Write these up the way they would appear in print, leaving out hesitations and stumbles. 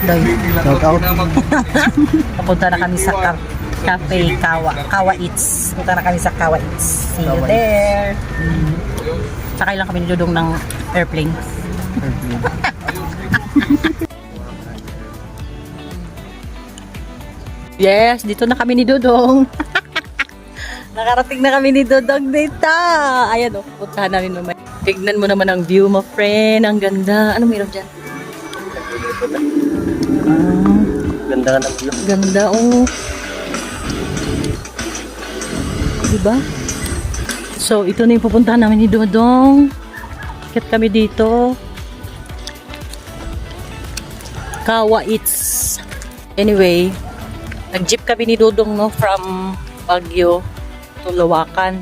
Doy. Shout out. Papunta na kami sa Cafe Kawa Eats. Punta na kami sa Kawa Eats. See you there. Sakay lang kami ni Dudong ng airplane. Yes, dito na kami ni Dudong. Nakarating na kami ni Dudong dito. Ayan o, puntahan namin mamaya. Tignan mo naman ang view mo, friend. Ang ganda. Ano mayroon dyan? Ganda ka ng view. Ganda, oh. Diba? So, ito na yung pupuntahan namin ni Dodong. Kit kami dito. Kawa Eats. Anyway, nag-jeep kami ni Dodong, no, from Baguio to Lawakan.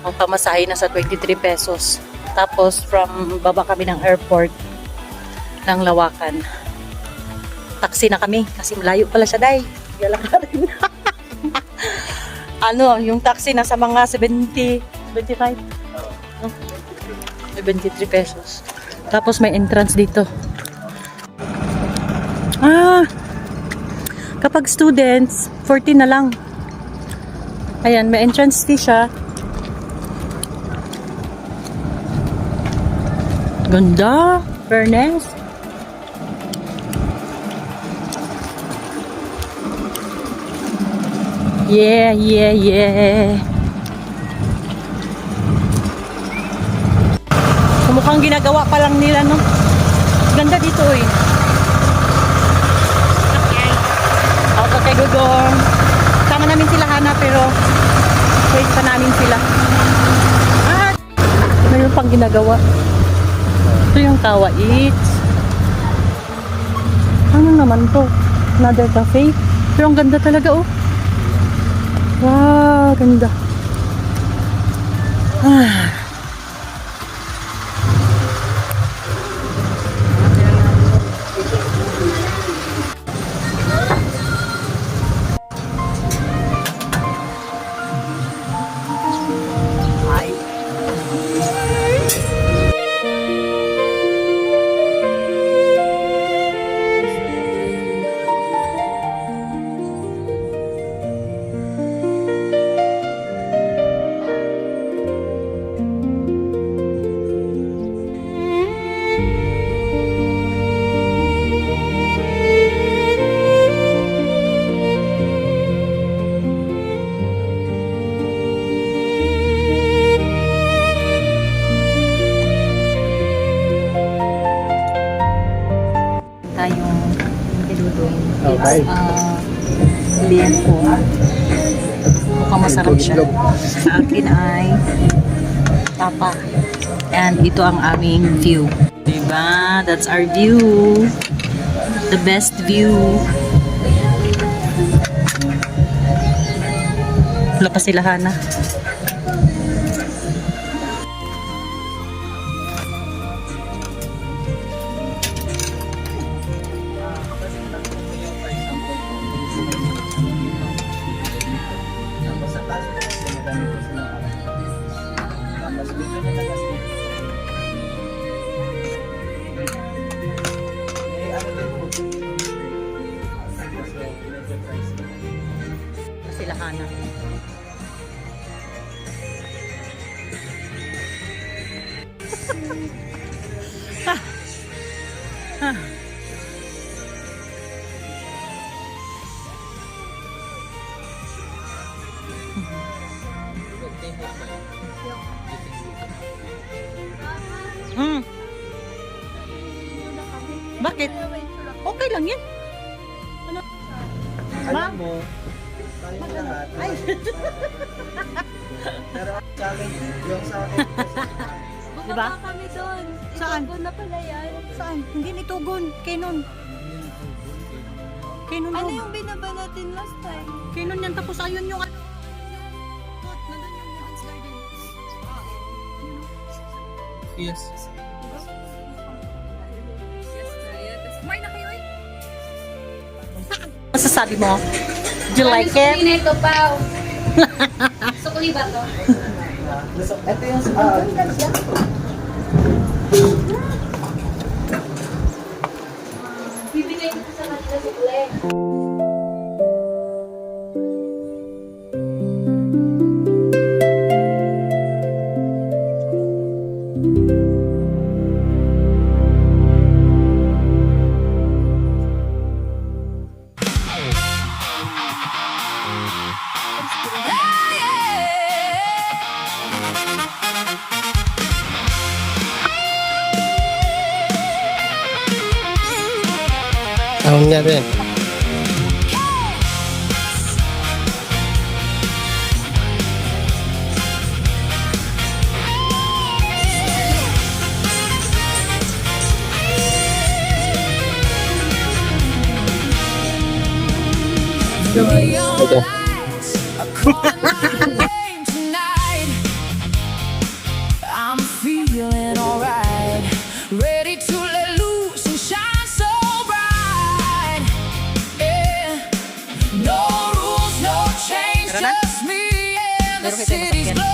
Ang pamasahe na sa 23 pesos. Tapos, from baba kami ng airport ng Lawakan. Taxi na kami kasi malayo pala siya, day. Yala ka rin. Ano, yung taxi nasa mga 75. No? 73 pesos. Tapos may entrance dito. Kapag students, 40 na lang. Ayan, may entrance fee siya. Ganda, fairness. Yeah, yeah, yeah. Mukhang ginagawa pa lang nila, no? Ganda dito, eh. Okay. Ako kay Dudong. Sama namin sila, Hana, pero wait pa namin sila. Mayroon pang ginagawa. Ito yung Kawa Eats. Ano naman to? Another cafe. Pero ang ganda talaga, oh. Wow, ganda. Tayong Dudong. Okay. Liempo. Mukhang masarap siya. Sa akin ay tapa. And ito ang aming view. Diba? That's our view. The best view. Wala pa sila, Hana. Sila, Hana. Bakit? Okay lang yan. Ano? Alam mo, tayo lahat. Ay! Pero sa akin, yung sa akin, Diba? Bumaba kami doon. Saan? Itugon na pala yan. Saan? Hindi nitugon. Canon. Canon Ano yun. yung binaba natin last time? Canon yan. Tapos ayun yung ano. Nandun yung Women's Garden. yes. Kumain na kayo eh. Masasabi mo? Do you like it? Sukuli na ito, Pao. Sukuli ba to? Ito yung Bibigay sa sukle. Tahun niya rin. Okay. Tonight, I'm feeling alright, ready to let loose and shine so bright. Yeah, no rules, no change, Tara na. just me and the Meron kayo tayong city's masakyan. glow.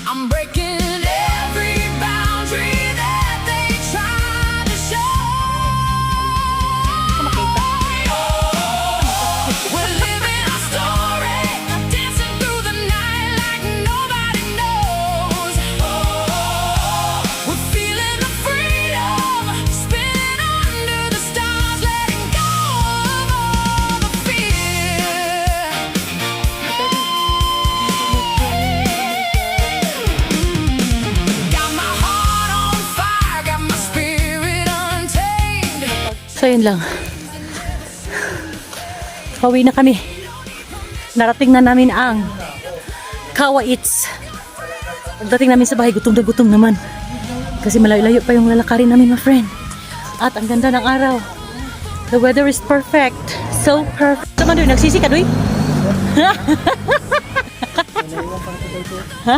I'm breaking every boundary that they tried to show. We're living our story, dancing through the night like nobody knows. We're feeling the freedom, spinning under the stars, letting go of all the fear. Got my heart on fire, got my spirit untamed. So yun lang. Pauwi na kami. Narating na namin ang Kawa Eats. Pagdating namin sa bahay, gutom na gutom naman. Kasi malayo-layo pa yung lalakarin namin, my friend. At ang ganda ng araw. The weather is perfect. So perfect. Sama doon, nagsisi ka doon? Ha?